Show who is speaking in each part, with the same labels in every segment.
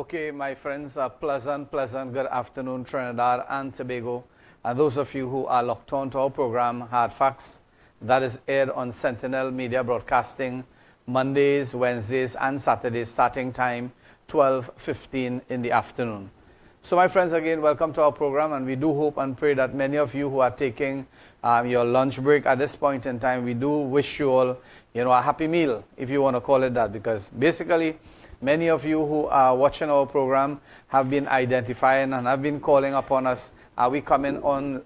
Speaker 1: Okay, my friends, pleasant good afternoon, Trinidad and Tobago. And those of you who are locked on to our program, Hardfacts, that is aired on Sentinel Media Broadcasting, Mondays, Wednesdays, and Saturdays, starting time 12:15 in the afternoon. So my friends, again, welcome to our program, and we do hope and pray that many of you who are taking your lunch break at this point in time, we do wish you all, a happy meal, if you want to call it that, because basically, many of you who are watching our program have been identifying and have been calling upon us. Are we coming on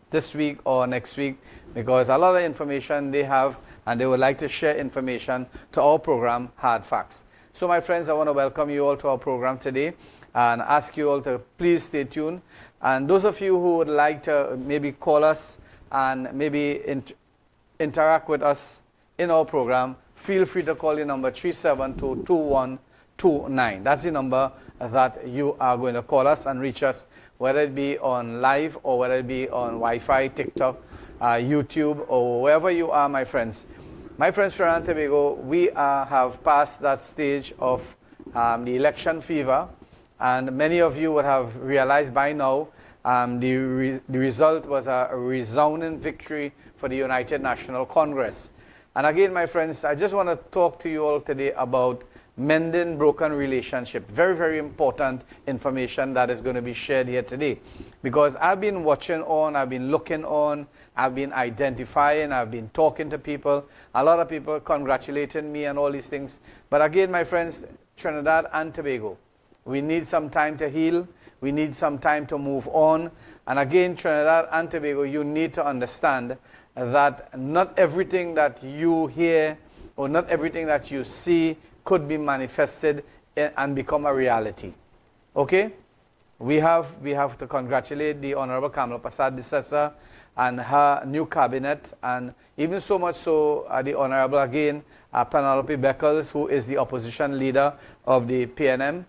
Speaker 1: this week or next week? Because a lot of information they have, and they would like to share information to our program, Hard Facts. So my friends, I want to welcome you all to our program today and ask you all to please stay tuned. And those of you who would like to maybe call us and maybe interact with us in our program, feel free to call the number 372-2129. That's the number that you are going to call us and reach us, whether it be on live or whether it be on Wi-Fi, TikTok, YouTube, or wherever you are, my friends. My friends, Trinidad and Tobago, we have passed that stage of the election fever, and many of you would have realized by now the result was a resounding victory for the United National Congress. And again, my friends, I just want to talk to you all today about mending broken relationship. Very, very important information that is going to be shared here today. Because I've been watching on, I've been looking on, I've been identifying, I've been talking to people. A lot of people congratulating me and all these things. But again, my friends, Trinidad and Tobago, we need some time to heal. We need some time to move on. And again, Trinidad and Tobago, you need to understand that not everything that you hear or not everything that you see could be manifested and become a reality. Okay? We have to congratulate the Honorable Kamala Prasad and her new cabinet, and even so much so the Honorable again Penelope Beckles, who is the opposition leader of the PNM.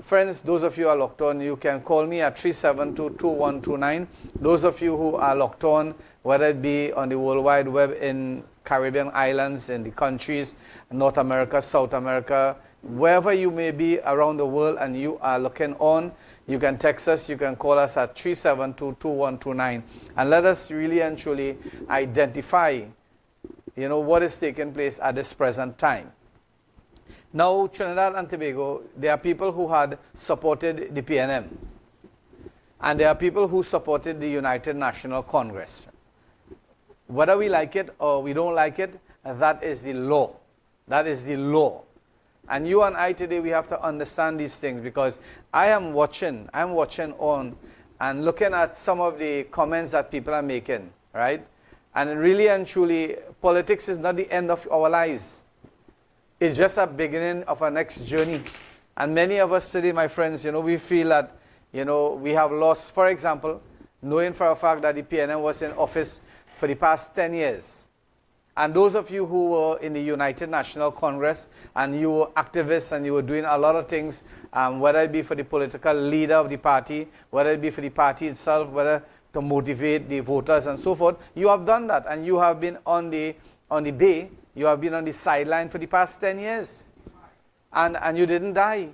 Speaker 1: Friends, those of you who are locked on, you can call me at 372-2129. Those of you who are locked on, whether it be on the World Wide Web, in Caribbean islands, in the countries, North America, South America, wherever you may be around the world and you are looking on, you can text us, you can call us at 372-2129, and let us really and truly identify, what is taking place at this present time. Now, Trinidad and Tobago, there are people who had supported the PNM, and there are people who supported the United National Congress. Whether we like it or we don't like it, that is the law. That is the law. And you and I today, we have to understand these things, because I'm watching on and looking at some of the comments that people are making, right? And really and truly, politics is not the end of our lives. It's just a beginning of our next journey. And many of us today, my friends, we feel that, we have lost, for example, knowing for a fact that the PNM was in office for the past 10 years. And those of you who were in the United National Congress and you were activists and you were doing a lot of things, whether it be for the political leader of the party, whether it be for the party itself, whether to motivate the voters and so forth, you have done that, and you have been on the bay. You have been on the sideline for the past 10 years. And you didn't die.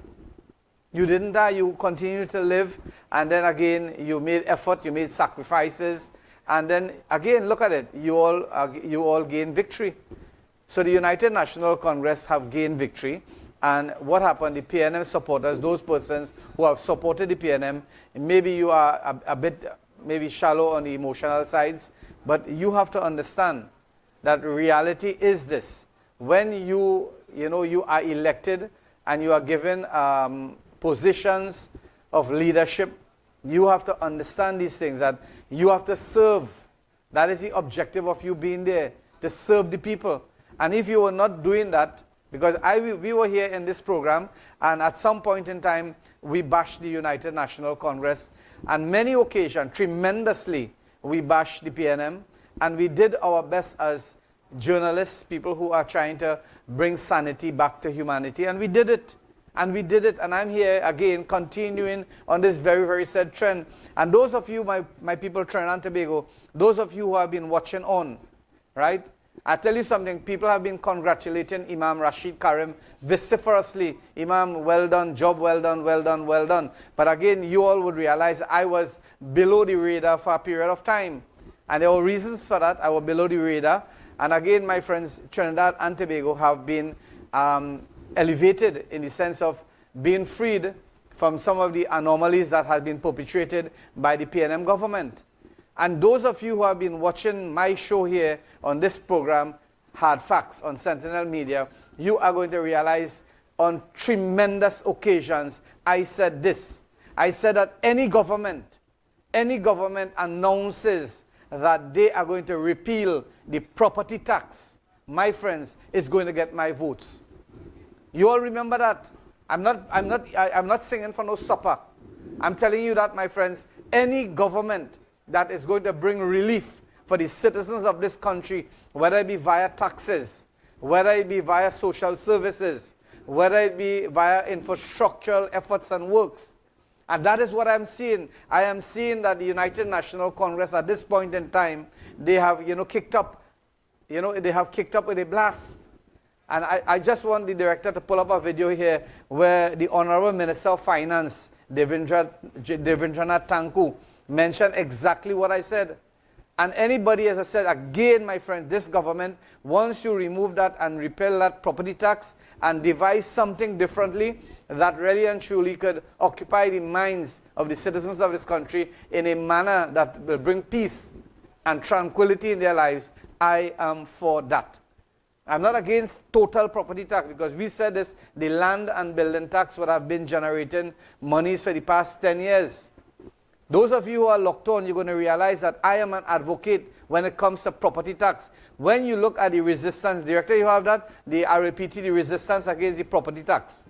Speaker 1: You didn't die. You continued to live. And then again, you made effort. You made sacrifices. And then again, look at it. You all gained victory. So the United National Congress have gained victory. And what happened? The PNM supporters, those persons who have supported the PNM, maybe you are a bit maybe shallow on the emotional sides. But you have to understand that reality is this. When you are elected and you are given positions of leadership, you have to understand these things, that you have to serve. That is the objective of you being there, to serve the people. And if you were not doing that, because we were here in this program, and at some point in time, we bashed the United National Congress. On many occasions, tremendously, we bashed the PNM. And we did our best as journalists, people who are trying to bring sanity back to humanity. And we did it. And we did it. And I'm here again, continuing on this very, very sad trend. And those of you, my people, Trinidad and Tobago, those of you who have been watching on, right? I tell you something, people have been congratulating Imam Rashid Karim vociferously. Imam, well done, job well done, well done, well done. But again, you all would realize I was below the radar for a period of time. And there were reasons for that. I was below the radar. And again, my friends, Trinidad and Tobago have been elevated in the sense of being freed from some of the anomalies that have been perpetrated by the PNM government. And those of you who have been watching my show here on this program, Hardfacts on Sentinel Media, you are going to realize on tremendous occasions, I said this. I said that any government announces that they are going to repeal the property tax, my friends, is going to get my votes. You all remember that? I'm not singing for no supper. I'm telling you that, my friends, any government that is going to bring relief for the citizens of this country, whether it be via taxes, whether it be via social services, whether it be via infrastructural efforts and works. And that is what I'm seeing. I am seeing that the United National Congress at this point in time, they have, kicked up, they have kicked up with a blast. And I just want the director to pull up a video here where the Honorable Minister of Finance, Devendranath Tanku, mentioned exactly what I said. And anybody, as I said, again, my friend, this government, once you remove that and repeal that property tax and devise something differently that really and truly could occupy the minds of the citizens of this country in a manner that will bring peace and tranquility in their lives, I am for that. I'm not against total property tax, because we said this, the land and building tax would have been generating monies for the past 10 years. Those of you who are locked on, you're going to realize that I am an advocate when it comes to property tax. When you look at the resistance, Director, you have that? The RAPT, the resistance against the property tax.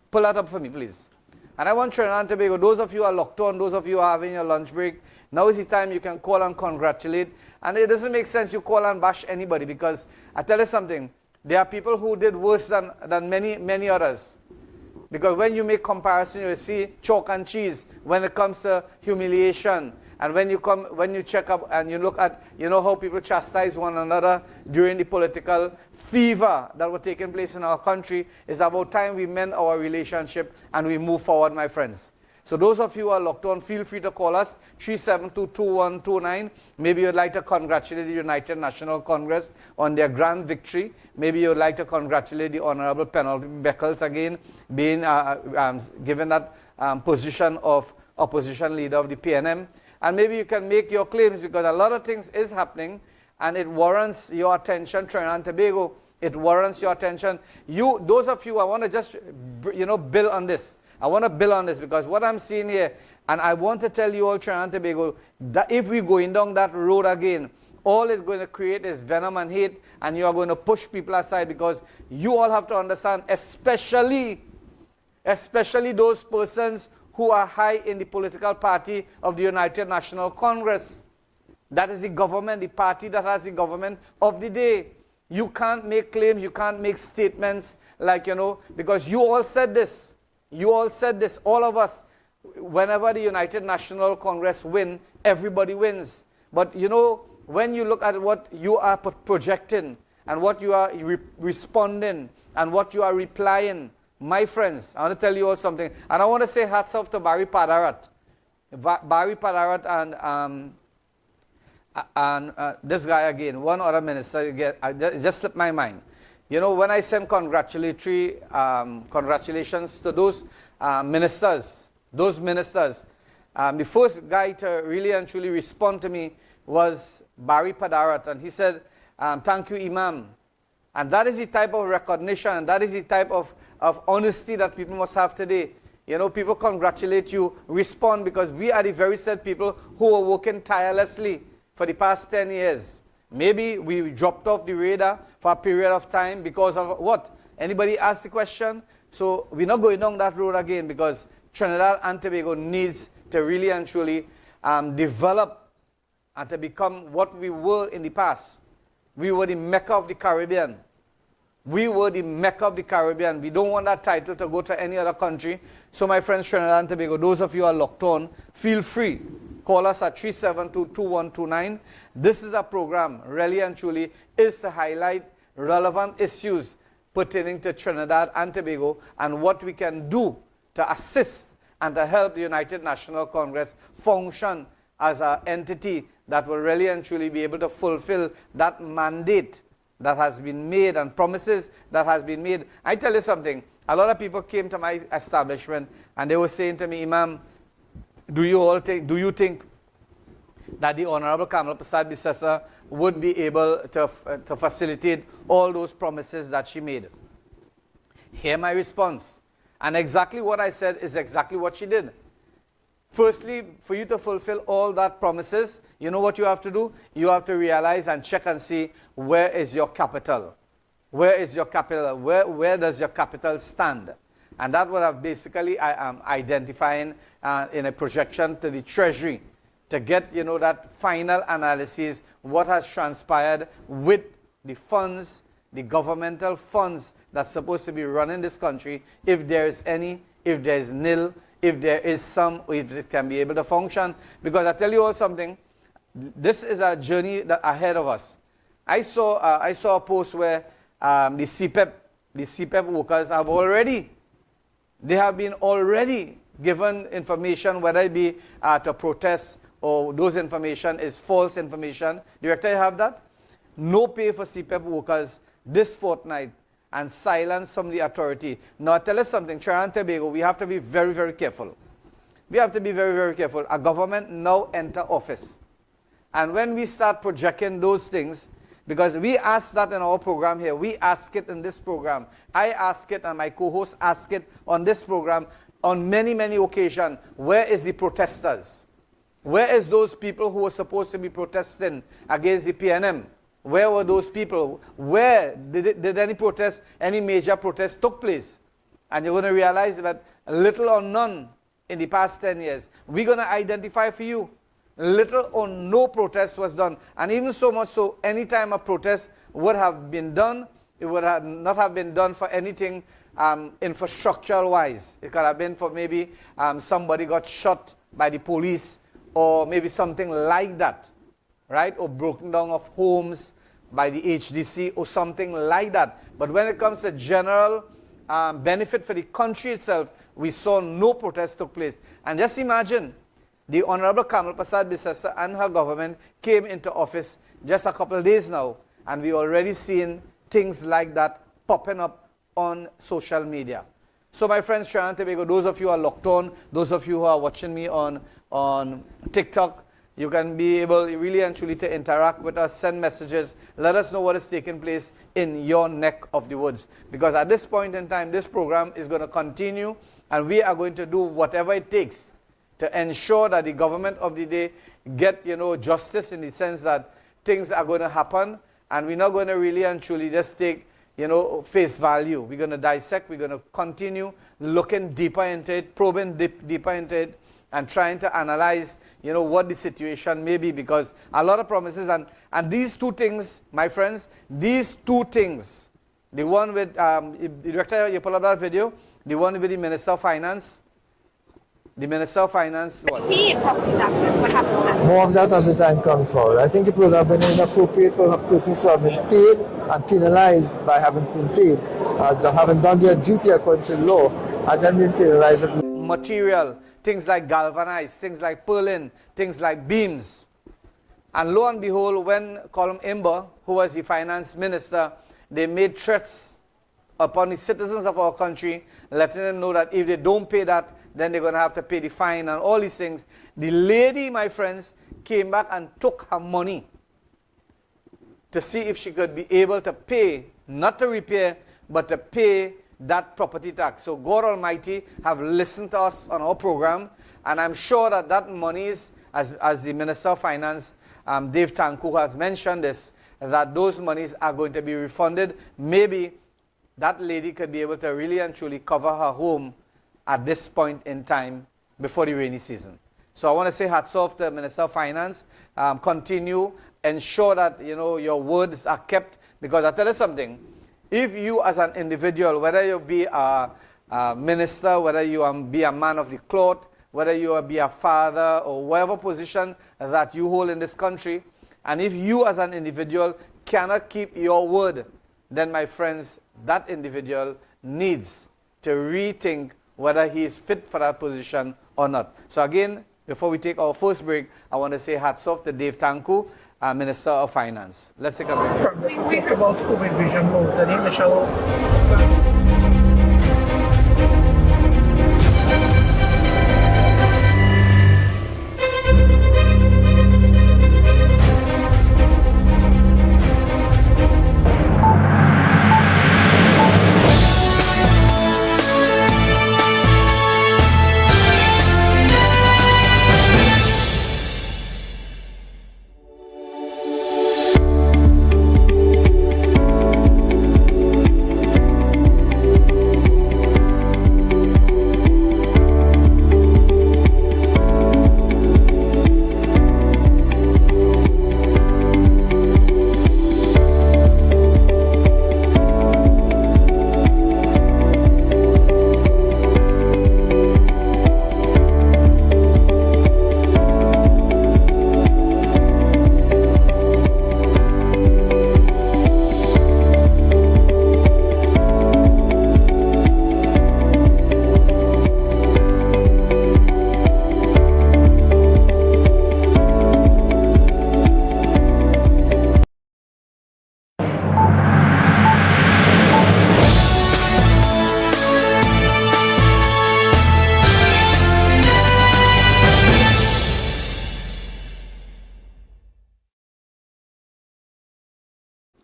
Speaker 1: Pull that up for me, please. And I want Trinidad and Tobago, those of you who are locked on, those of you who are having your lunch break, now is the time you can call and congratulate. And it doesn't make sense you call and bash anybody, because I tell you something, there are people who did worse than many others. Because when you make comparison, you see chalk and cheese when it comes to humiliation. And when you check up and you look at, how people chastise one another during the political fever that was taking place in our country, it's about time we mend our relationship and we move forward, my friends. So those of you who are locked on, feel free to call us, 372-2129. Maybe you'd like to congratulate the United National Congress on their grand victory. Maybe you'd like to congratulate the Honorable Penelope Beckles again, being given that position of opposition leader of the PNM. And maybe you can make your claims, because a lot of things is happening and it warrants your attention, Trinidad and Tobago. It warrants your attention. Those of you, I want to just, build on this. I want to build on this, because what I'm seeing here, and I want to tell you all, Trinidad and Tobago, that if we're going down that road again, all it's going to create is venom and hate, and you are going to push people aside, because you all have to understand, especially those persons who are high in the political party of the United National Congress. That is the government, the party that has the government of the day. You can't make claims, you can't make statements like, because you all said this. You all said this, all of us. Whenever the United National Congress win, everybody wins. But when you look at what you are projecting and what you are responding and what you are replying, my friends, I want to tell you all something. And I want to say hats off to Barry Padarat. Barry Padarat and this guy again, one other minister, again, it just slipped my mind. When I send congratulations to those ministers, the first guy to really and truly respond to me was Barry Padarat. And he said, thank you, Imam. And that is the type of recognition, and that is the type of honesty that people must have today. People congratulate you, respond, because we are the very said people who are working tirelessly for the past 10 years. Maybe we dropped off the radar for a period of time because of what? Anybody ask the question? So we're not going down that road again, because Trinidad and Tobago needs to really and truly develop and to become what we were in the past. We were the Mecca of the Caribbean. We were the Mecca of the Caribbean. We don't want that title to go to any other country. So my friends, Trinidad and Tobago, those of you who are locked on, feel free. Call us at 372-2129. This is a program, really and truly, is to highlight relevant issues pertaining to Trinidad and Tobago and what we can do to assist and to help the United National Congress function as an entity that will really and truly be able to fulfill that mandate that has been made and promises that has been made. I tell you something, a lot of people came to my establishment and they were saying to me, Imam, do you think that the Honorable Kamala Prasad Bissessa would be able to facilitate all those promises that she made? Hear my response. And exactly what I said is exactly what she did. Firstly, for you to fulfill all that promises, you know what you have to do? You have to realize and check and see, where is your capital? Where is your capital? Where does your capital stand? And that what I've basically I am identifying in a projection to the Treasury to get, you know, that final analysis, what has transpired with the funds, the governmental funds that's supposed to be running this country, if there is any, if there is nil, if there is some, if it can be able to function. Because I tell you all something, this is a journey that ahead of us. I saw a post where the CPEP workers have already, they have been already given information, whether it be to protest or those information is false information. Director, you have that? No pay for CPEP workers this fortnight and silence from the authority. Now, I tell us something, Trinidad and Tobago, we have to be very, very careful. We have to be very, very careful. A government now enter office. And when we start projecting those things, because we ask that in our program here, we ask it in this program. I ask it and my co-hosts ask it on this program on many, many occasions. Where is the protesters? Where is those people who were supposed to be protesting against the PNM? Where were those people? Where did any protest, any major protest took place? And you're going to realize that little or none in the past 10 years. We're going to identify for you. Little or no protest was done. And even so much so, any time a protest would have been done, it would have not have been done for anything infrastructural wise. It could have been for maybe somebody got shot by the police or maybe something like that, right? Or broken down of homes by the HDC or something like that. But when it comes to general benefit for the country itself, we saw no protest took place. And just imagine, the Honorable Kamala Prasad Bissessa and her government came into office just a couple of days now, and we already seen things like that popping up on social media. So my friends, Trinidad and Tobago, those of you who are locked on, those of you who are watching me on TikTok, you can be able really and truly to interact with us, send messages, let us know what is taking place in your neck of the woods. Because at this point in time, this program is going to continue, and we are going to do whatever it takes to ensure that the government of the day get, you know, justice in the sense that things are going to happen, and we're not going to really and truly just take, you know, face value. We're going to dissect, we're going to continue looking deeper into it, probing deeper into it, and trying to analyze, you know, what the situation may be, because a lot of promises, and these two things, my friends, these two things, the one with, Director, you pull up that video, the one with the Minister of Finance, the Minister of Finance, what?
Speaker 2: Paid property taxes, what happens then?
Speaker 3: More of that as the time comes forward. I think it would have been inappropriate for persons to have been paid and penalized by having been paid, having done their duty according to law, and then being penalized.
Speaker 1: Material, things like galvanized, things like purlin, things like beams. And lo and behold, when Colum Imber, who was the finance minister, they made threats upon the citizens of our country, letting them know that if they don't pay that, then they're going to have to pay the fine and all these things. The lady, my friends, came back and took her money to see if she could be able to pay, not to repair, but to pay that property tax. So God Almighty have listened to us on our program, and I'm sure that that monies, as the Minister of Finance, Dave Tanku, has mentioned this, that those monies are going to be refunded. Maybe that lady could be able to really and truly cover her home at this point in time before the rainy season. So I want to say hats off to the Minister of Finance. Continue, ensure that, you know, your words are kept, because I tell you something, if you as an individual, whether you be a minister, whether you be a man of the cloth, whether you be a father or whatever position that you hold in this country, and if you as an individual cannot keep your word, then my friends, that individual needs to rethink whether he is fit for that position or not. So again, before we take our first break, I want to say hats off to Dave Tanku, Minister of Finance. Let's take a break.
Speaker 4: Let's talk about COVID vision loans. I think Michelle.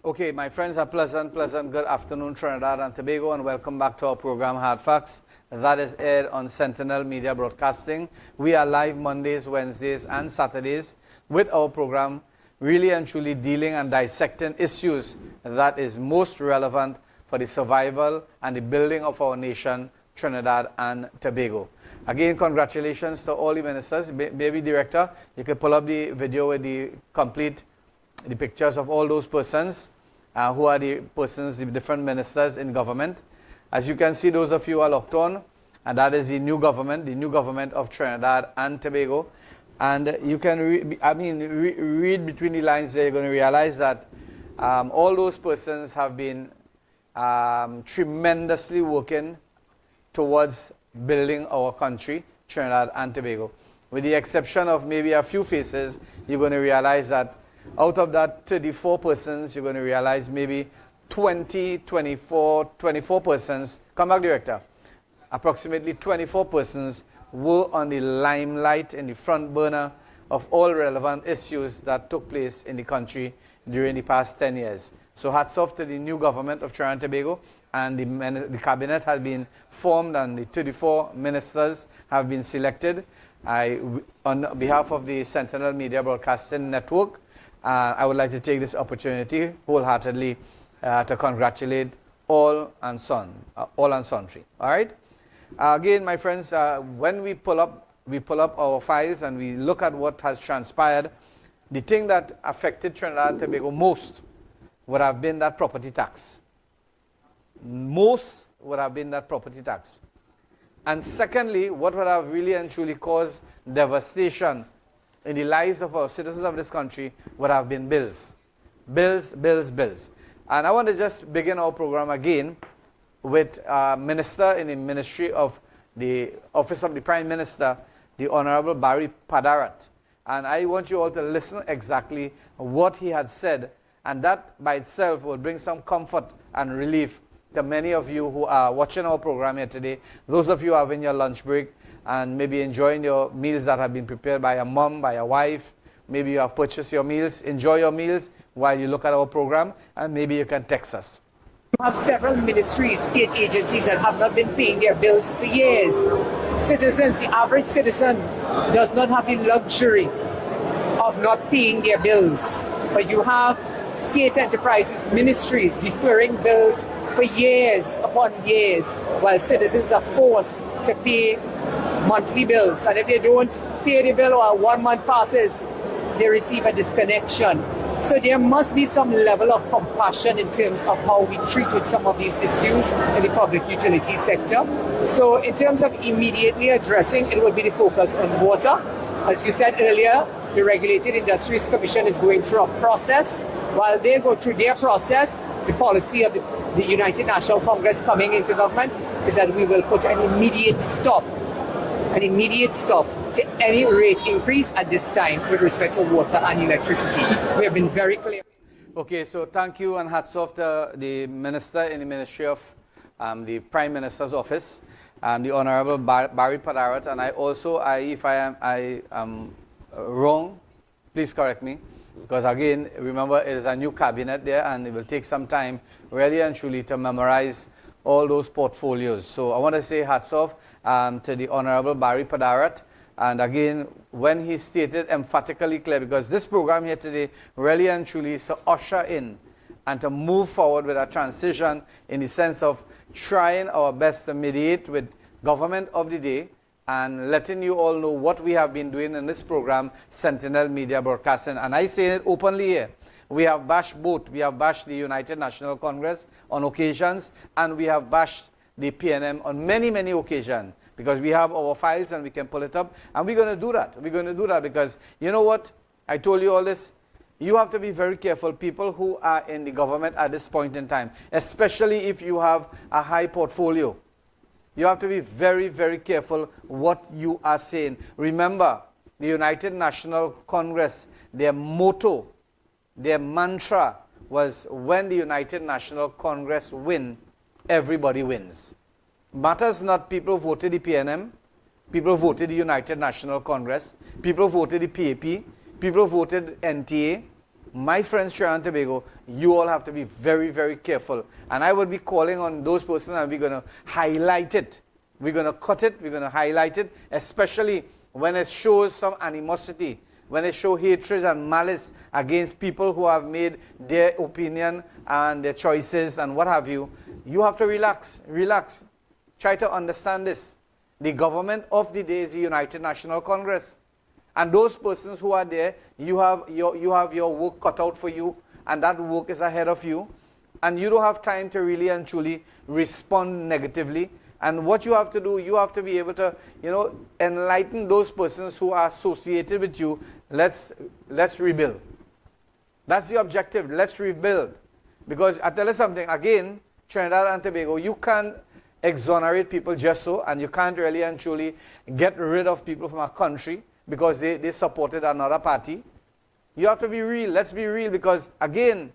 Speaker 1: Okay, my friends, a pleasant good afternoon, Trinidad and Tobago, and welcome back to our program, Hardfacts. That is aired on Sentinel Media Broadcasting. We are live Mondays, Wednesdays, and Saturdays with our program, really and truly dealing and dissecting issues that is most relevant for the survival and the building of our nation, Trinidad and Tobago. Again, congratulations to all the ministers. Baby Director, you can pull up the video with the pictures of all those persons who are the persons, the different ministers in government. As you can see, those of you are locked on, and that is the new government of Trinidad and Tobago. And you can read between the lines there, you're going to realize that all those persons have been tremendously working towards building our country, Trinidad and Tobago. With the exception of maybe a few faces, you're going to realize that out of that 34 persons, you're going to realize maybe 24 persons, come back Director, approximately 24 persons were on the limelight, in the front burner of all relevant issues that took place in the country during the past 10 years. So hats off to the new government of Trinidad and Tobago, and the cabinet has been formed and the 34 ministers have been selected. On behalf of the Sentinel Media Broadcasting Network, I would like to take this opportunity wholeheartedly to congratulate all and sundry. All right. Again, my friends, when we pull up our files and we look at what has transpired, the thing that affected Trinidad and Tobago most would have been that property tax. Most would have been that property tax. And secondly, what would have really and truly caused devastation in the lives of our citizens of this country would have been bills. Bills. And I want to just begin our program again with a minister in the Ministry of the Office of the Prime Minister, the Honorable Barry Padarat. And I want you all to listen exactly what he had said, and that by itself will bring some comfort and relief to many of you who are watching our program here today. Those of you having your lunch break and maybe enjoying your meals that have been prepared by a mom, by a wife. Maybe you have purchased your meals. Enjoy your meals while you look at our program, and maybe you can text us.
Speaker 5: You have several ministries, state agencies that have not been paying their bills for years. Citizens, the average citizen does not have the luxury of not paying their bills. But you have state enterprises, ministries deferring bills for years upon years, while citizens are forced to pay monthly bills. And if they don't pay the bill or 1 month passes, they receive a disconnection. So there must be some level of compassion in terms of how we treat with some of these issues in the public utility sector. So in terms of immediately addressing, it will be the focus on water. As you said earlier, the Regulated Industries Commission is going through a process. While they go through their process, the policy of the United National Congress coming into government is that we will put an immediate stop to any rate increase at this time with respect to water and electricity. We have been very clear.
Speaker 1: Okay, so thank you and hats off to the Minister in the Ministry of the Prime Minister's Office, the Honorable Barry Padarat, and if I am wrong, please correct me, because again, remember it is a new cabinet there and it will take some time really and truly to memorize all those portfolios. So I want to say hats off to the Honorable Barry Padarat. And again, when he stated emphatically clear, because this program here today really and truly is to usher in and to move forward with a transition in the sense of trying our best to mediate with government of the day and letting you all know what we have been doing in this program, Sentinel Media Broadcasting. And I say it openly here. We have bashed both. We have bashed the United National Congress on occasions, and we have bashed the PNM on many, many occasions, because we have our files and we can pull it up. And we're going to do that. We're going to do that because, you know what? I told you all this. You have to be very careful, people who are in the government at this point in time, especially if you have a high portfolio. You have to be very, very careful what you are saying. Remember, the United National Congress, their motto, their mantra was, when the United National Congress win, everybody wins. Matters not people voted the PNM, people voted the United National Congress, people voted the PAP, people voted NTA. My friends, Trinidad and Tobago, you all have to be very, very careful. And I will be calling on those persons and we're going to highlight it. We're going to cut it, we're going to highlight it, especially when it shows some animosity, when it shows hatred and malice against people who have made their opinion and their choices and what have you. You have to relax, relax. Try to understand this. The government of the day is the United National Congress. And those persons who are there, you have your work cut out for you, and that work is ahead of you. And you don't have time to really and truly respond negatively. And what you have to do, you have to be able to, enlighten those persons who are associated with you. Let's rebuild. That's the objective. Let's rebuild. Because I tell you something, again, Trinidad and Tobago, you can't exonerate people just so, and you can't really and truly get rid of people from a country because they supported another party. You have to be real. Let's be real, because again,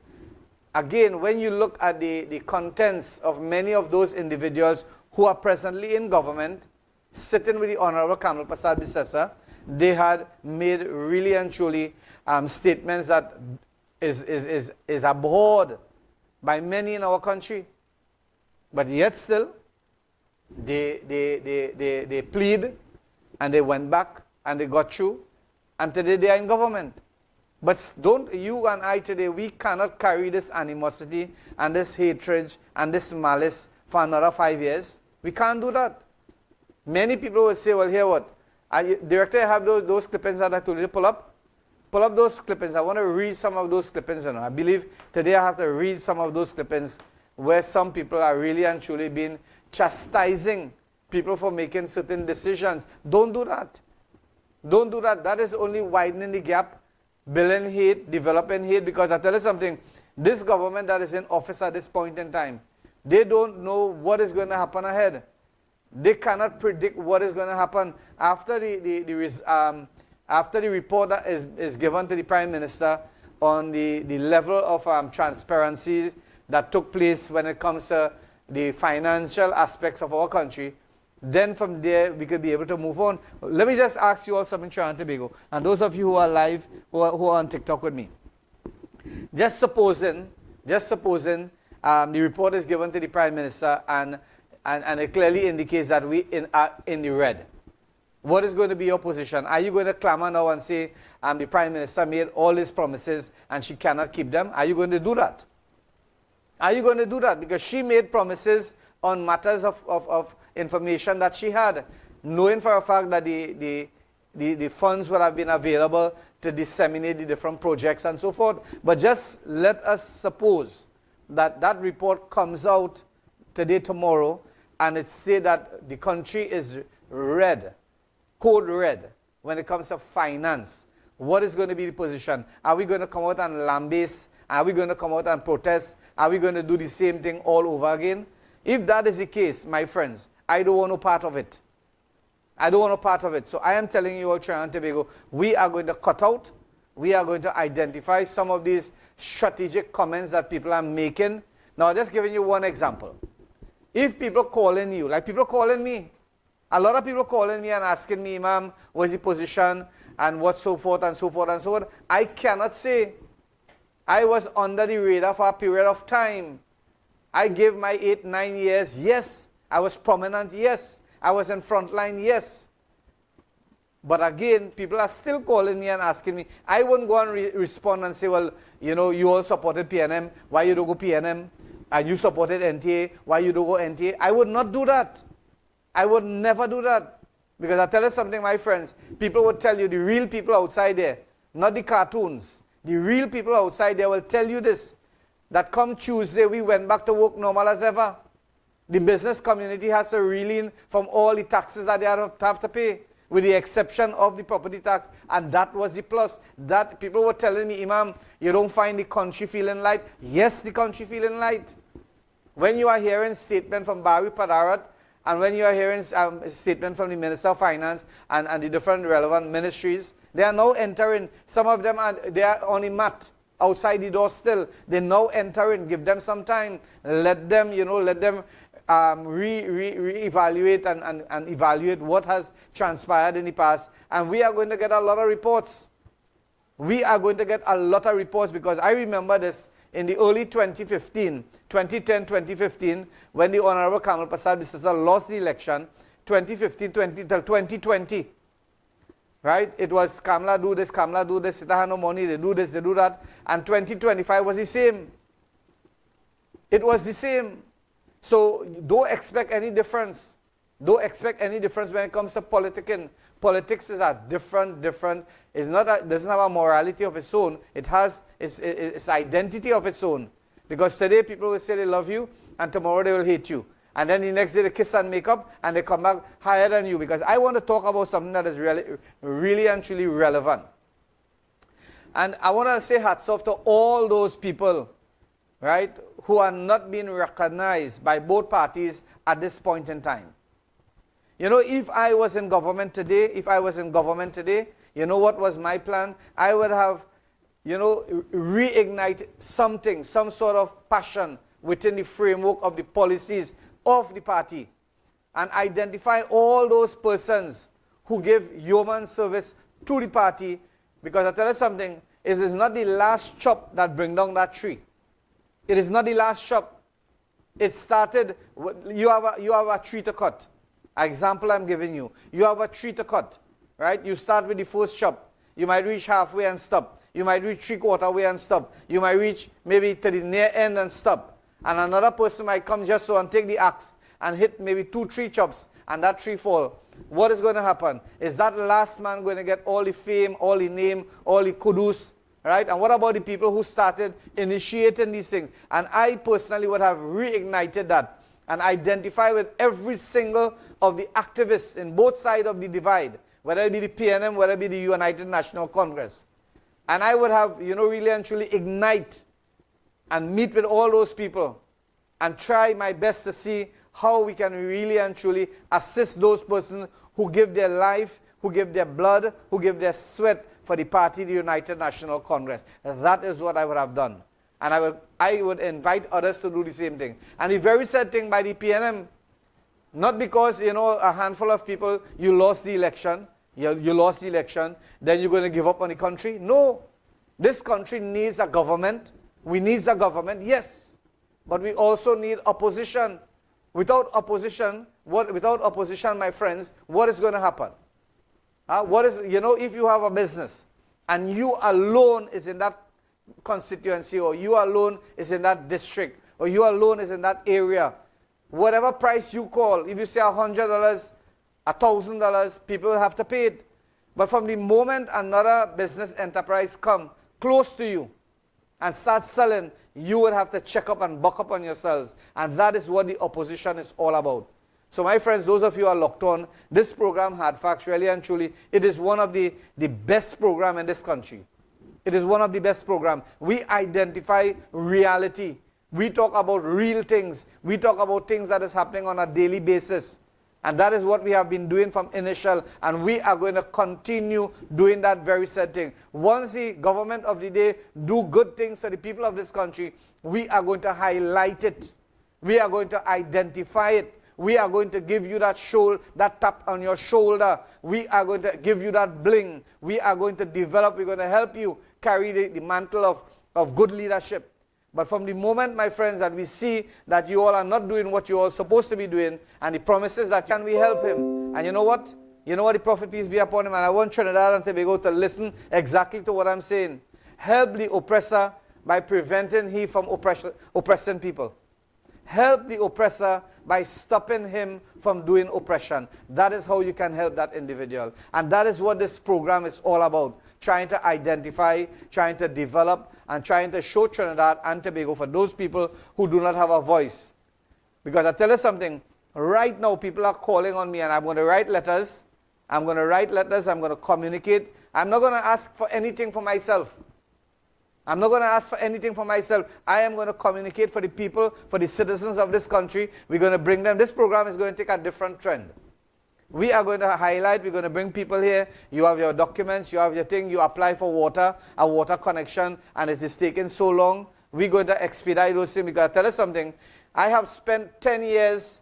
Speaker 1: when you look at the contents of many of those individuals who are presently in government, sitting with the Honorable Kamal Prasad Bisesa, they had made really and truly statements that is abhorred by many in our country. But yet still, they plead, and they went back, and they got through, and today they are in government. But don't you and I today, we cannot carry this animosity and this hatred and this malice for another 5 years. We can't do that. Many people will say, well, here what? Director, I have those clippings that I told you to pull up. Pull up those clippings. I want to read some of those clippings. I believe today I have to read some of those clippings where some people are really and truly being chastising people for making certain decisions. Don't do that. Don't do that. That is only widening the gap, building hate, developing hate. Because I tell you something, this government that is in office at this point in time, they don't know what is going to happen ahead. They cannot predict what is going to happen after the report that is given to the Prime Minister on the level of transparency that took place when it comes to the financial aspects of our country. Then from there, we could be able to move on. Let me just ask you all something, Trinidad and Tobago, and those of you who are live, who are on TikTok with me. Just supposing the report is given to the Prime Minister and it clearly indicates that we are in the red. What is going to be your position? Are you going to clamor now and say the Prime Minister made all his promises and she cannot keep them? Are you going to do that? Are you going to do that? Because she made promises on matters of information that she had, knowing for a fact that the the funds would have been available to disseminate the different projects and so forth. But just let us suppose that that report comes out today, tomorrow, and it says that the country is red, code red, when it comes to finance. What is going to be the position? Are we going to come out and lambaste? Are we going to come out and protest? Are we going to do the same thing all over again? If that is the case, my friends, I don't want no part of it. I don't want no part of it. So I am telling you all, Trinidad and Tobago, we are going to cut out. We are going to identify some of these strategic comments that people are making. Now, just giving you one example. If people calling you, like people calling me, a lot of people calling me and asking me, Imam, what's the position and what so forth and so forth and so forth. I cannot say. I was under the radar for a period of time. I gave my 8, 9 years, yes. I was prominent, yes. I was in front line, yes. But again, people are still calling me and asking me. I wouldn't go and respond and say, well, you know, you all supported PNM. Why you don't go PNM? And you supported NTA. Why you don't go NTA? I would not do that. I would never do that. Because I tell you something, my friends. People would tell you, the real people outside there, not the cartoons. The real people outside there will tell you this. That come Tuesday, we went back to work normal as ever. The business community has to reel in from all the taxes that they have to pay, with the exception of the property tax, and that was the plus. That people were telling me, Imam, you don't find the country feeling light? Yes, the country feeling light. When you are hearing statement from Barry Padarat, and when you are hearing statement from the Minister of Finance and the different relevant ministries, they are now entering. Some of them they are on the mat outside the door still. They now enter in. Give them some time. Let them, you know, let them re-evaluate and evaluate what has transpired in the past. And we are going to get a lot of reports. We are going to get a lot of reports, because I remember this in the early 2010, 2015, when the Honorable Kamal Prasad Bisasa lost the election, 2015 till 2020. Right? It was Kamala do this, Sita had no money, they do this, they do that. And 2025 was the same. It was the same. So don't expect any difference. Don't expect any difference when it comes to politicking. Politics is a different. It's not doesn't have a morality of its own. It has its identity of its own. Because today people will say they love you, and tomorrow they will hate you. And then the next day they kiss and make up, and they come back higher than you. Because I want to talk about something that is really and truly relevant. And I want to say hats off to all those people, right, who are not being recognized by both parties at this point in time. You know, if I was in government today, you know what was my plan? I would have, you know, reignite something, some sort of passion within the framework of the policies of the party, and identify all those persons who give yeoman service to the party. Because I tell you something, it is not the last chop that bring down that tree. It is not the last chop. It started, you have a tree to cut. Example I'm giving you. You have a tree to cut, right? You start with the first chop. You might reach halfway and stop. You might reach 3/4 way and stop. You might reach maybe to the near end and stop. And another person might come just so and take the axe and hit maybe 2, 3 chops, and that tree fall. What is going to happen? Is that last man going to get all the fame, all the name, all the kudos, right? And what about the people who started initiating these things? And I personally would have reignited that and identify with every single of the activists in both sides of the divide, whether it be the PNM, whether it be the United National Congress. And I would have, you know, really and truly ignite and meet with all those people and try my best to see how we can really and truly assist those persons who give their life, who give their blood, who give their sweat for the party, the United National Congress. That is what I would have done. And I would invite others to do the same thing. And the very sad thing by the PNM, not because, you know, a handful of people, you lost the election, you lost the election, then you're going to give up on the country. No. This country needs a government. We need a government, yes. But we also need opposition. Without opposition, my friends, what is going to happen? What is, you know, if you have a business and you alone is in that constituency, or you alone is in that district, or you alone is in that area, whatever price you call, if you say $100, $1,000, people will have to pay it. But from the moment another business enterprise come close to you and start selling, you would have to check up and buck up on yourselves. And that is what the opposition is all about. So my friends, those of you who are locked on, this program, Hardfacts, really and truly, it is one of the best program in this country. It is one of the best programs. We identify reality. We talk about real things. We talk about things that is happening on a daily basis. And that is what we have been doing from initial. And we are going to continue doing that very said thing. Once the government of the day do good things for the people of this country, we are going to highlight it. We are going to identify it. We are going to give you that tap on your shoulder. We are going to give you that bling. We are going to develop, we're going to help you carry the mantle of good leadership. But from the moment, my friends, that we see that you all are not doing what you're all supposed to be doing, and the promises that can we help him. And you know what? You know what, the prophet, peace be upon him, and I want Trinidad and Tobago to listen exactly to what I'm saying. Help the oppressor by preventing he from oppressing people. Help the oppressor by stopping him from doing oppression. That is how you can help that individual. And that is what this program is all about. Trying to identify, trying to develop, and trying to show Trinidad and Tobago for those people who do not have a voice. Because I tell you something, right now people are calling on me and I'm going to write letters. I'm going to communicate. I'm not going to ask for anything for myself. I'm not going to ask for anything for myself. I am going to communicate for the people, for the citizens of this country. We're going to bring them. This program is going to take a different trend. We are going to highlight, we're going to bring people here. You have your documents, you have your thing, you apply for water, a water connection, and it is taking so long. We're going to expedite those things. Because I tell you something, I have spent 10 years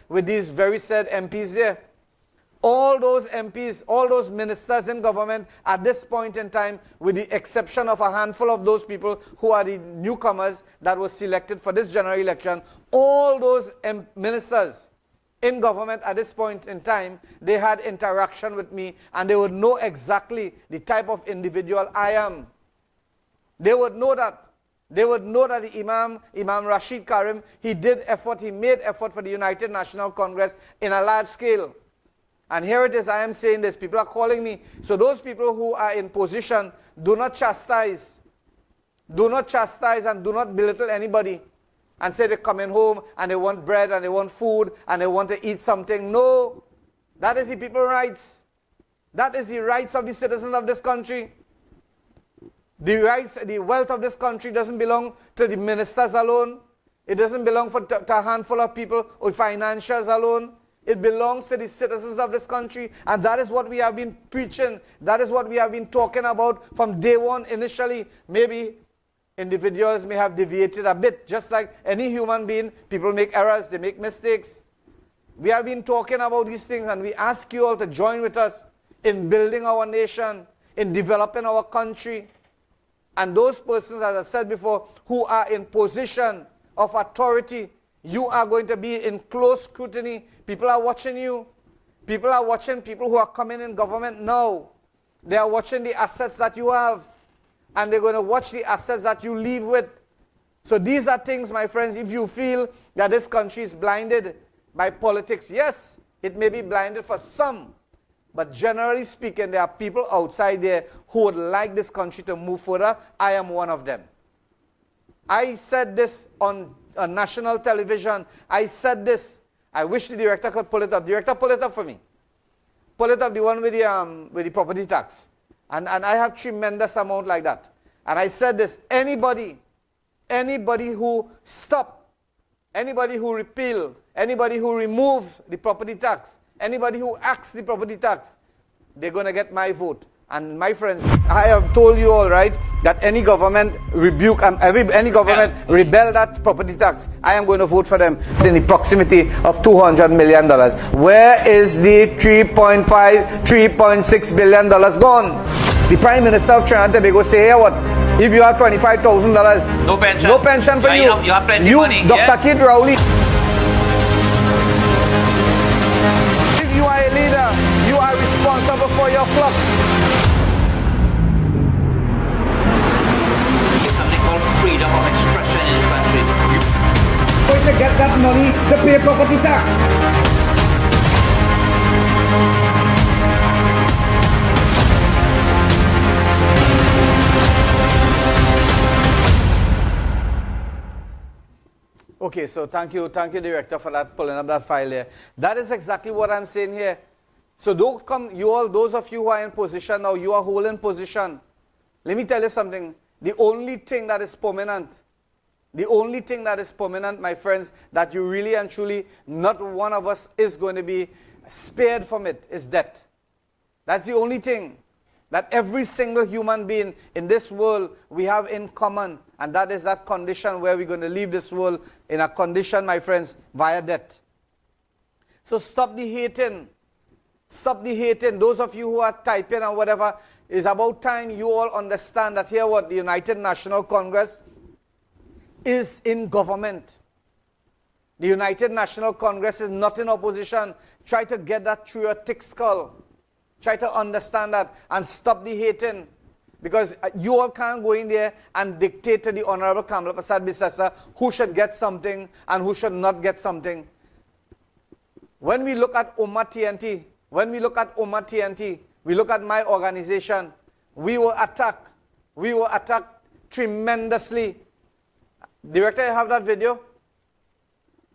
Speaker 1: with these very said MPs there. All those MPs, all those ministers in government at this point in time, with the exception of a handful of those people who are the newcomers that were selected for this general election, all those ministers in government at this point in time, they had interaction with me and they would know exactly the type of individual I am. They would know that. They would know that the Imam Rashid Karim, he did effort, he made effort for the United National Congress in a large scale. And here it is, I am saying this, people are calling me. So those people who are in position, do not chastise. Do not chastise and do not belittle anybody. And say they're coming home and they want bread and they want food and they want to eat something. No, that is the people's rights. That is the rights of the citizens of this country. The rights, the wealth of this country doesn't belong to the ministers alone. It doesn't belong to a handful of people or financials alone. It belongs to the citizens of this country. And that is what we have been preaching. That is what we have been talking about from day one initially. Maybe individuals may have deviated a bit. Just like any human being, people make errors, they make mistakes. We have been talking about these things and we ask you all to join with us in building our nation, in developing our country. And those persons, as I said before, who are in position of authority, you are going to be in close scrutiny. People are watching you. People are watching people who are coming in government now. They are watching the assets that you have. And they're going to watch the assets that you leave with. So these are things, my friends, if you feel that this country is blinded by politics, yes, it may be blinded for some. But generally speaking, there are people outside there who would like this country to move further. I am one of them. I said this on national television. I said this. I wish the director could pull it up. Director, pull it up for me. Pull it up, the one with the property tax. And I have tremendous amount like that. And I said this, anybody who stop, anybody who repeal, anybody who remove the property tax, anybody who acts the property tax, they're going to get my vote. And my friends, I have told you all, right, that any government rebuke, any government rebel that property tax, I am going to vote for them in the proximity of $200 million. Where is the $3.5, $3.6 billion gone? The Prime Minister of Trinidad and Tobago say, here what? If you have $25,000,
Speaker 6: no pension.
Speaker 1: No pension for you.
Speaker 6: You have plenty of money.
Speaker 1: Dr.
Speaker 6: Yes.
Speaker 1: Kid Rowley. If you are a leader, you are responsible for your flock.
Speaker 6: There's something called freedom of expression in this country.
Speaker 1: Going to get that money to pay property tax. Okay, so thank you, Director, for that, pulling up that file there. That is exactly what I'm saying here. So don't come, you all, those of you who are in position now, you are holding position. Let me tell you something. The only thing that is permanent, my friends, that you really and truly, not one of us is going to be spared from it, is death. That's the only thing that every single human being in this world we have in common, and that is that condition where we're going to leave this world in a condition, my friends, via death. So stop the hating. Stop the hating. Those of you who are typing and whatever, it's about time you all understand that here what the United National Congress is in government. The United National Congress is not in opposition. Try to get that through your thick skull. Try to understand that and stop the hating. Because you all can't go in there and dictate to the Honorable Kamala Prasad Bisesa who should get something and who should not get something. When we look at Oma TNT, we look at my organization, we were attacked. We were attacked tremendously. Director, you have that video?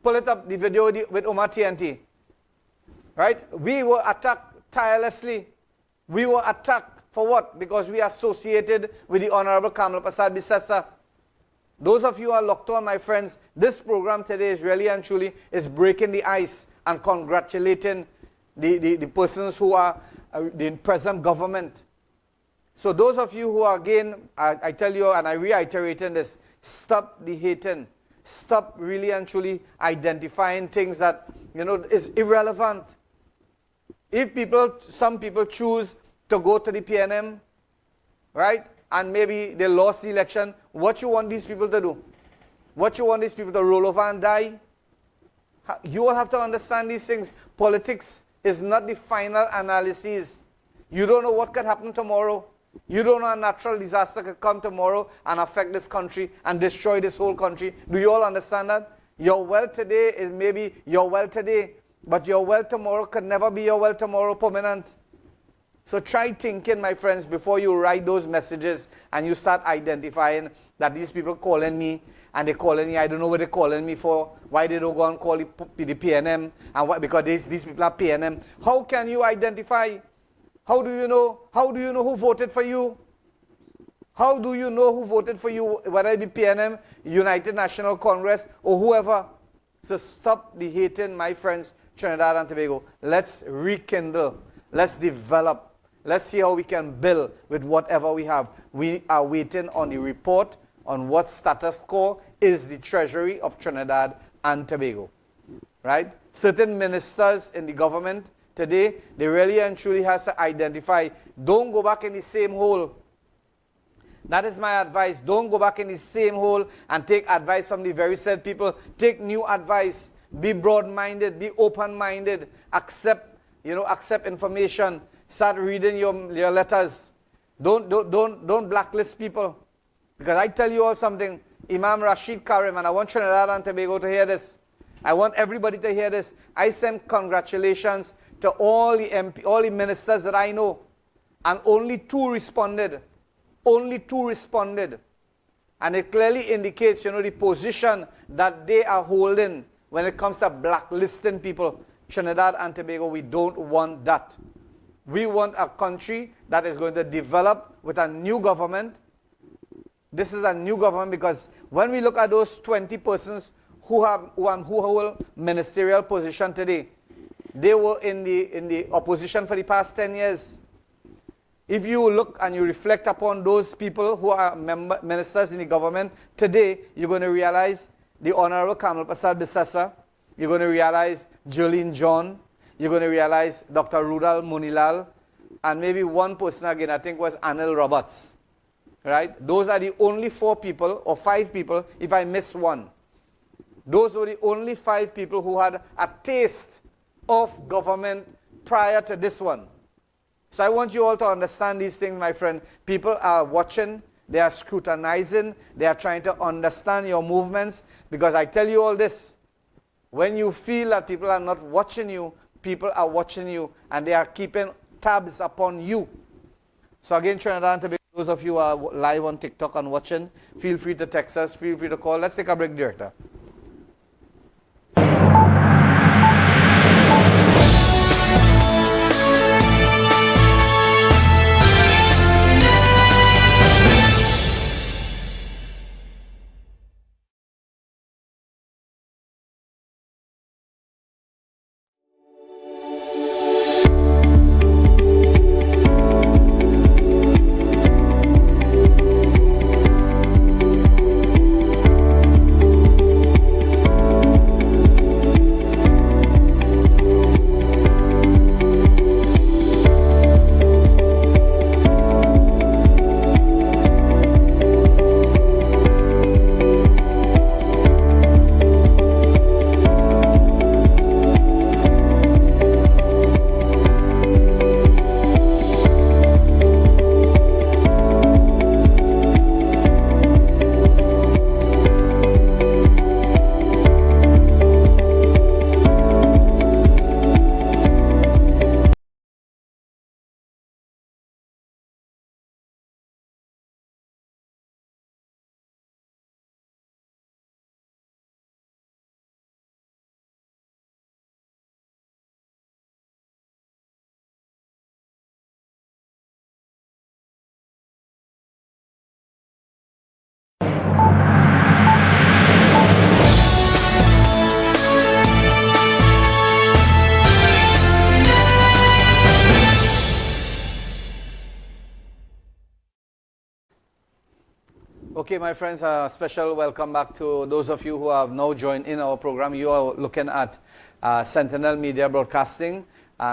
Speaker 1: Pull it up, the video with Oma TNT. Right? We were attacked tirelessly. We were attacked for what? Because we are associated with the Honorable Kamala Prasad Bisesa. Those of you who are locked on, my friends, this program today is really and truly is breaking the ice and congratulating the persons who are in present government. So those of you who are, again, I tell you and I reiterating this, stop the hating. Stop really and truly identifying things that, you know, is irrelevant. If some people choose to go to the PNM, right, and maybe they lost the election, what you want these people to do? What you want these people to roll over and die? You all have to understand these things. Politics is not the final analysis. You don't know what could happen tomorrow. You don't know a natural disaster could come tomorrow and affect this country and destroy this whole country. Do you all understand that? Your wealth today is maybe your wealth today, but your wealth tomorrow could never be your wealth tomorrow permanent. So try thinking, my friends, before you write those messages and you start identifying that these people calling me and they're calling me, I don't know what they're calling me for, why they don't go and call the PNM, and why, because these people are PNM. How can you identify? How do you know? How do you know who voted for you? How do you know who voted for you, whether it be PNM, United National Congress, or whoever? So stop the hating, my friends, Trinidad and Tobago. Let's rekindle. Let's develop. Let's see how we can build with whatever we have. We are waiting on the report on what status quo is the Treasury of Trinidad and Tobago. Right? Certain ministers in the government today, they really and truly has to identify. Don't go back in the same hole. That is my advice. Don't go back in the same hole and take advice from the very said people. Take new advice. Be broad-minded. Be open-minded. Accept information. Start reading your letters. Don't blacklist people. Because I tell you all something. Imam Rashid Karim, and I want Trinidad and Tobago to hear this. I want everybody to hear this. I send congratulations to all the ministers that I know. And only 2 responded. Only 2 responded. And it clearly indicates, the position that they are holding when it comes to blacklisting people. Trinidad and Tobago, we don't want that. We want a country that is going to develop with a new government. This is a new government because when we look at those 20 persons who hold ministerial position today, they were in the opposition for the past 10 years. If you look and you reflect upon those people who are ministers in the government today, you're going to realize the Honorable Kamala Prasad Bisesa, you're going to realize Jolene John, you're going to realize Dr. Rudal Munilal, and maybe one person again, I think was Anil Roberts. Right? Those are the only 4 people, or 5 people, if I miss one. Those were the only 5 people who had a taste of government prior to this one. So I want you all to understand these things, my friend. People are watching, they are scrutinizing, they are trying to understand your movements, because I tell you all this, when you feel that people are not watching you, people are watching you, and they are keeping tabs upon you. So again, Trinidad and Tobago, those of you who are live on TikTok and watching, feel free to text us, feel free to call. Let's take a break, Director. Okay, my friends, a special welcome back to those of you who have now joined in our program. You are looking at Sentinel Media Broadcasting.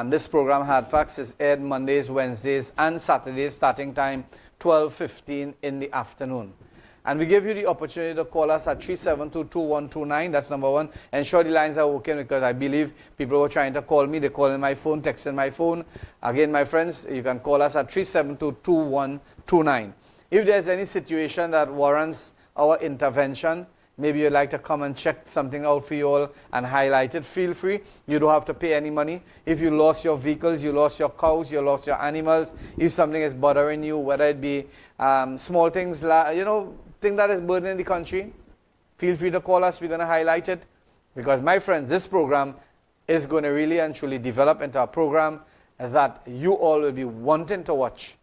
Speaker 1: This program, Hardfacts, is aired Mondays, Wednesdays, and Saturdays, starting time 12:15 in the afternoon. And we give you the opportunity to call us at 372-2129. That's number one. Ensure the lines are working, because I believe people were trying to call me. They call in my phone, text in my phone. Again, my friends, you can call us at 372-2129. If there's any situation that warrants our intervention, maybe you'd like to come and check something out for you all and highlight it, feel free. You don't have to pay any money. If you lost your vehicles, you lost your cows, you lost your animals, if something is bothering you, whether it be small things, thing that is burdening the country, feel free to call us. We're going to highlight it, because my friends, this program is going to really and truly develop into a program that you all will be wanting to watch.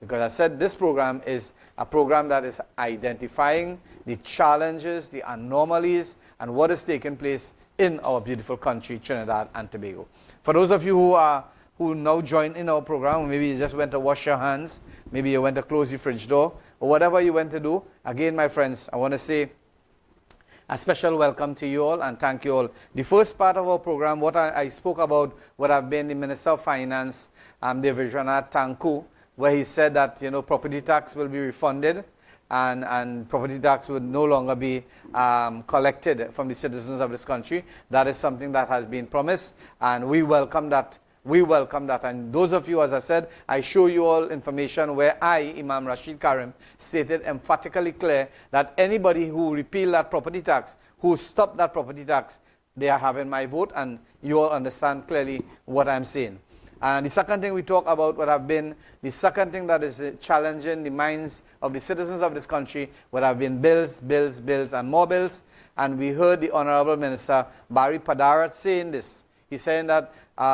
Speaker 1: Because I said this program is a program that is identifying the challenges, the anomalies, and what is taking place in our beautiful country, Trinidad and Tobago. For those of you who now join in our program, maybe you just went to wash your hands, maybe you went to close your fridge door, or whatever you went to do, again, my friends, I want to say a special welcome to you all and thank you all. The first part of our program, what I spoke about, what have been the Minister of Finance, Division at Tanku, where he said that property tax will be refunded, and property tax would no longer be collected from the citizens of this country. That is something that has been promised, and we welcome that. We welcome that. And those of you, as I said, I show you all information where I, Imam Rashid Karim, stated emphatically clear that anybody who repeal that property tax, who stop that property tax, they are having my vote, and you all understand clearly what I'm saying. And the second thing we talk about would have been, the second thing that is challenging the minds of the citizens of this country would have been bills, bills, bills, and more bills. And we heard the Honorable Minister Barry Padarat saying this. He's saying that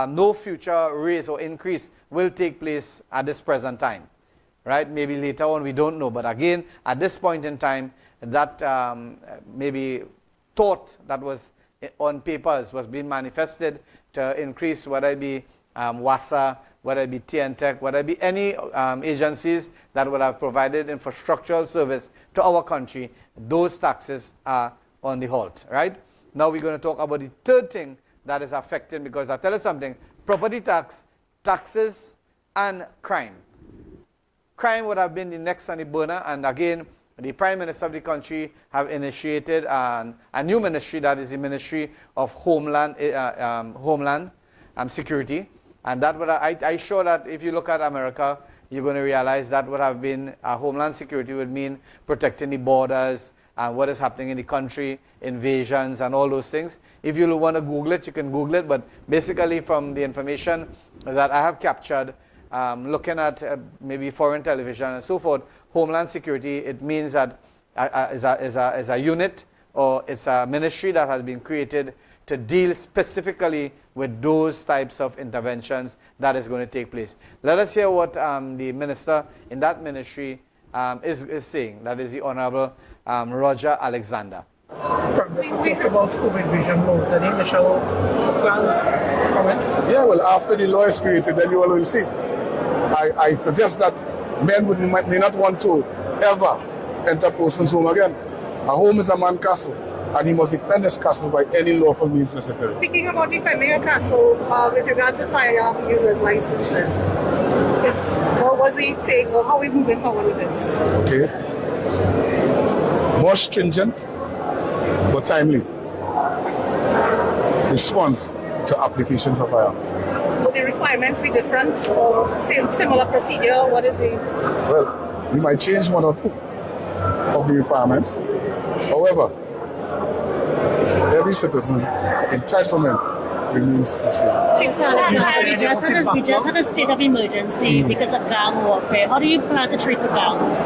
Speaker 1: no future raise or increase will take place at this present time. Right? Maybe later on, we don't know. But again, at this point in time, that maybe thought that was on papers was being manifested to increase, whether it be WASA, whether it be TNTech, whether it be any agencies that would have provided infrastructural service to our country, those taxes are on the halt, right? Now we're going to talk about the third thing that is affecting, because I tell you something, property tax, taxes, and crime. Crime would have been the next on the burner, and again, the Prime Minister of the country have initiated a new ministry, that is the Ministry of Homeland Security. And that would I show that if you look at America, you're going to realize that would have been Homeland Security would mean protecting the borders and what is happening in the country, invasions and all those things. If you want to Google it, you can Google it. But basically, from the information that I have captured, looking at maybe foreign television and so forth, Homeland Security, it means that is a unit, or it's a ministry that has been created to deal specifically with those types of interventions that is going to take place. Let us hear what the minister in that ministry is saying. That is the Honorable Roger Alexander.
Speaker 4: Congress talked about COVID vision loans. Any initial plans, comments?
Speaker 7: Yeah, well, after the law is created, then you all will see. I suggest that men may not want to ever enter a person's home again. A home is a man's castle, and he must defend his castle by any lawful means necessary.
Speaker 2: Speaking about defending a castle, with regard to firearm users' licenses, what was the take, or how are we moving forward with it?
Speaker 7: Okay. More stringent, but timely response to application for firearms.
Speaker 2: Would the requirements be different, or similar procedure? What is the...
Speaker 7: Well, we might change one or two of the requirements. However, every citizen entitlement remains the same.
Speaker 8: We just had a state of emergency because of gang warfare. How do you plan to treat the gangs?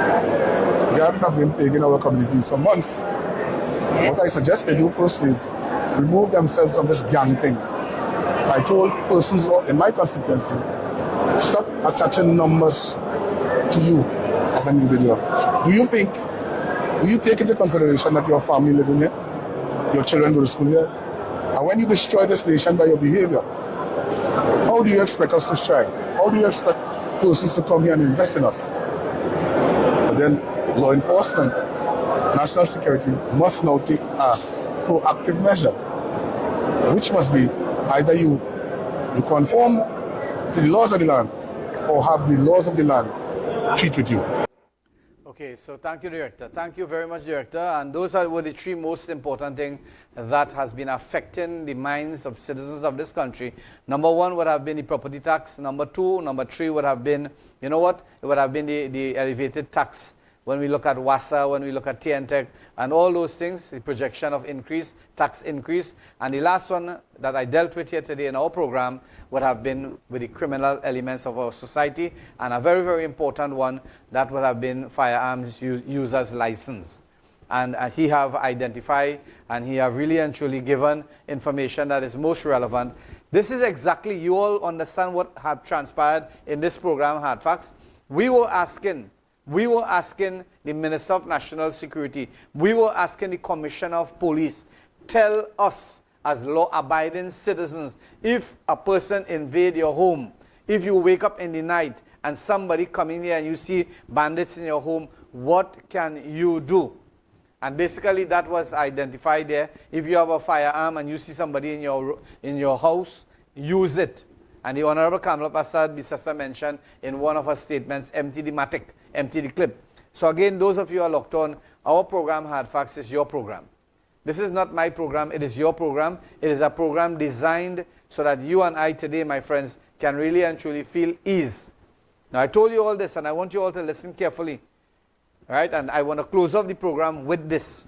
Speaker 7: Gangs have been plaguing our communities for months. What I suggest they do first is remove themselves from this gang thing. I told persons in my constituency, stop attaching numbers to you as an individual. Do you take into consideration that your family living here, your children go to school here? And when you destroy this nation by your behavior, how do you expect us to strive? How do you expect persons to come here and invest in us? But then law enforcement national security must now take a proactive measure, which must be either you conform to the laws of the land or have the laws of the land treat with you.
Speaker 1: Okay, so thank you, Director. Thank you very much, Director. And those were the three most important things that has been affecting the minds of citizens of this country. Number one would have been the property tax. Number two, number three would have been, you know what? It would have been the elevated tax. When we look at WASA, when we look at TNTech, and all those things, the projection of increase, tax increase. And the last one that I dealt with here today in our program would have been with the criminal elements of our society. And a very, very important one, that would have been firearms users license. And he have identified and he have really and truly given information that is most relevant. This is exactly, you all understand what have transpired in this program, Hardfacts. We were asking the Minister of National Security, we were asking the Commissioner of Police, tell us as law-abiding citizens, if a person invade your home, if you wake up in the night and somebody come in here and you see bandits in your home, what can you do? And basically that was identified there. If you have a firearm and you see somebody in your house, use it. And the Honorable Kamala Prasad Bisasa mentioned in one of her statements, empty the matic, empty the clip. So again, those of you who are locked on, our program, Hardfacts, is your program. This is not my program, it is your program. It is a program designed so that you and I today, my friends, can really and truly feel ease. Now, I told you all this, and I want you all to listen carefully. Right? And I want to close off the program with this.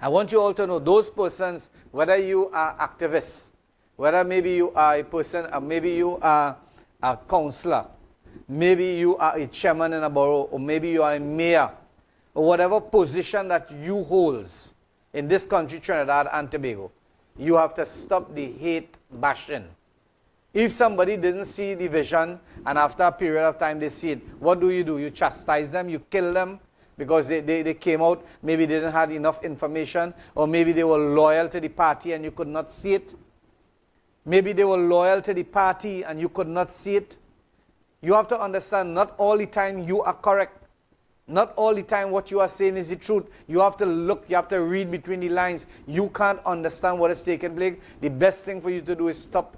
Speaker 1: I want you all to know, those persons, whether you are activists, whether maybe you are a person, or maybe you are a councillor, maybe you are a chairman in a borough, or maybe you are a mayor, or whatever position that you hold in this country, Trinidad and Tobago, you have to stop the hate bashing. If somebody didn't see the vision and after a period of time they see it, what do? You chastise them, you kill them because they came out, maybe they didn't have enough information, or maybe they were loyal to the party and you could not see it. Maybe they were loyal to the party and you could not see it. You have to understand, not all the time you are correct. Not all the time what you are saying is the truth. You have to look, you have to read between the lines. You can't understand what is taking place. The best thing for you to do is stop,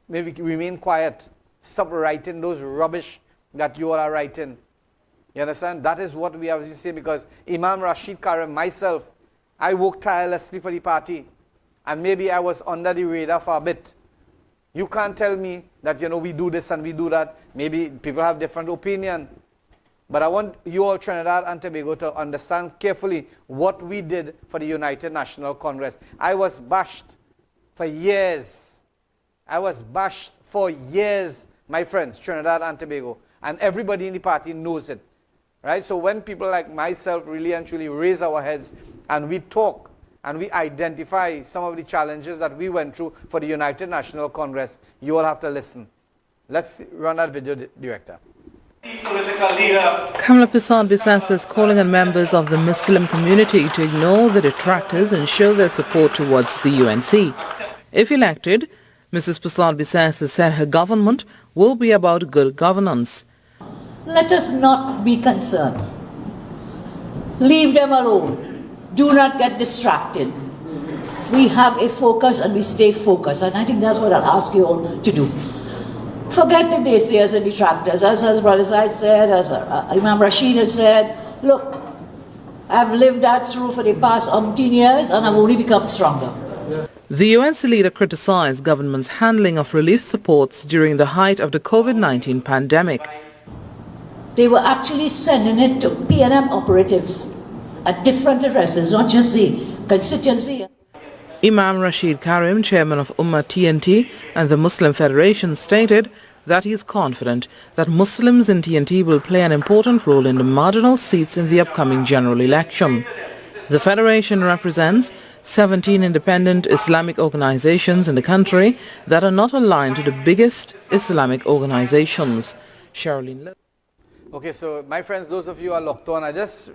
Speaker 1: maybe remain quiet. Stop writing those rubbish that you all are writing. You understand? That is what we have to say, because Imam Rashid Karim, myself, I worked tirelessly for the party. And maybe I was under the radar for a bit. You can't tell me that, you know, we do this and we do that. Maybe people have different opinion. But I want you all, Trinidad and Tobago, to understand carefully what we did for the United National Congress. I was bashed for years. I was bashed for years, my friends, Trinidad and Tobago. And everybody in the party knows it. Right? So when people like myself really and truly raise our heads and we talk and we identify some of the challenges that we went through for the United National Congress, you all have to listen. Let's run that video, Director.
Speaker 9: Kamala Prasad Bisasa is calling on members of the Muslim community to ignore the detractors and show their support towards the UNC. If elected, Mrs. Prasad Bisasa said her government will be about good governance.
Speaker 10: Let us not be concerned. Leave them alone. Do not get distracted. We have a focus and we stay focused, and I think that's what I'll ask you all to do. Forget the naysayers and detractors. As Brother Zaid said, as Imam Rashid has said, look, I've lived that through for the past umpteen years and I've only become stronger.
Speaker 9: The UNC leader criticized government's handling of relief supports during the height of the COVID-19 pandemic.
Speaker 10: They were actually sending it to PNM operatives at different addresses, not just the constituency.
Speaker 9: Imam Rashid Karim, chairman of Ummah TNT and the Muslim Federation, stated that he is confident that Muslims in TNT will play an important role in the marginal seats in the upcoming general election. The federation represents 17 independent Islamic organizations in the country that are not aligned to the biggest Islamic organizations. Sherilyn.
Speaker 1: Okay, so my friends, those of you who are locked on, I just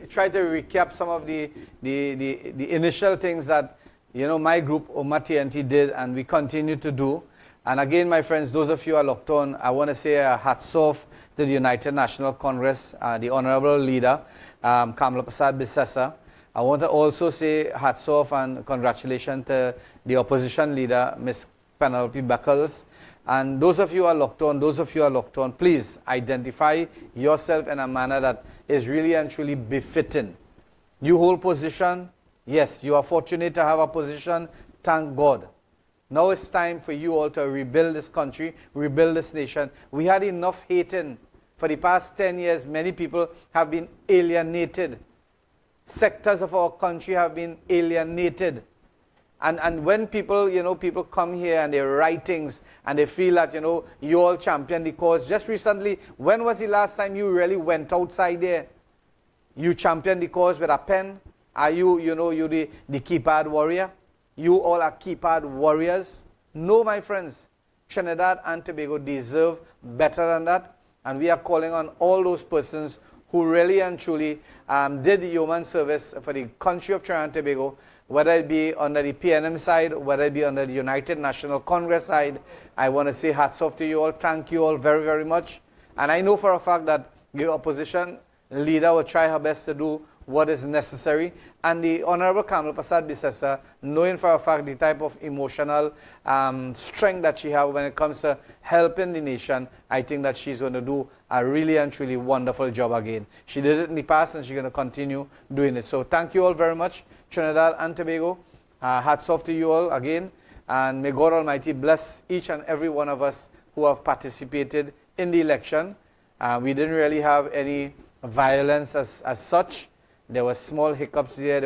Speaker 1: try to recap some of the initial things that, you know, my group, Ummah TNT, did and we continue to do. And again, my friends, those of you who are locked on, I want to say hats off to the United National Congress, the honorable leader, Kamala Prasad Bissessa. I want to also say hats off and congratulations to the opposition leader, Ms. Penelope Beckles. And those of you who are locked on, please identify yourself in a manner that is really and truly befitting. You hold position, yes, you are fortunate to have a position, thank God. Now it's time for you all to rebuild this country, rebuild this nation. We had enough hating. For the past 10 years, many people have been alienated. Sectors of our country have been alienated. And when people, people come here and they write things and they feel that, you all champion the cause. Just recently, when was the last time you really went outside there? You championed the cause with a pen? Are you, you the keypad warrior? You all are keypad warriors? No, my friends. Trinidad and Tobago deserve better than that. And we are calling on all those persons who really and truly did the human service for the country of Trinidad and Tobago, whether it be under the PNM side, whether it be under the United National Congress side. I want to say hats off to you all. Thank you all very, very much. And I know for a fact that the opposition leader will try her best to do what is necessary. And the Honorable Kamala Prasad Bissessa, knowing for a fact the type of emotional strength that she has when it comes to helping the nation, I think that she's going to do a really and truly wonderful job again. She did it in the past and she's going to continue doing it. So thank you all very much, Trinidad and Tobago. Hats off to you all again. And may God Almighty bless each and every one of us who have participated in the election. We didn't really have any violence as such. There were small hiccups here,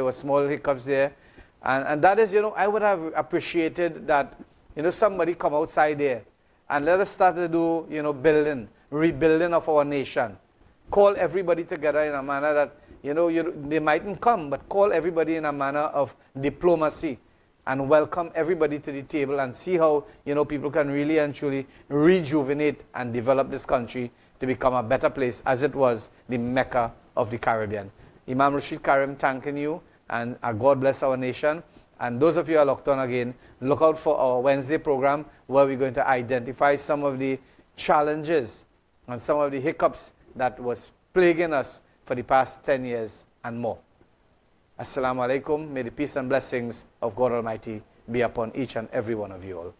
Speaker 1: And that is, I would have appreciated that, somebody come outside there and let us start to do, rebuilding of our nation. Call everybody together in a manner that, they mightn't come, but call everybody in a manner of diplomacy and welcome everybody to the table and see how, people can really and truly rejuvenate and develop this country to become a better place as it was the Mecca of the Caribbean. Imam Rashid Karim thanking you, and God bless our nation. And those of you who are locked on again, look out for our Wednesday program where we're going to identify some of the challenges and some of the hiccups that was plaguing us for the past 10 years and more. Assalamu alaikum. May the peace and blessings of God Almighty be upon each and every one of you all.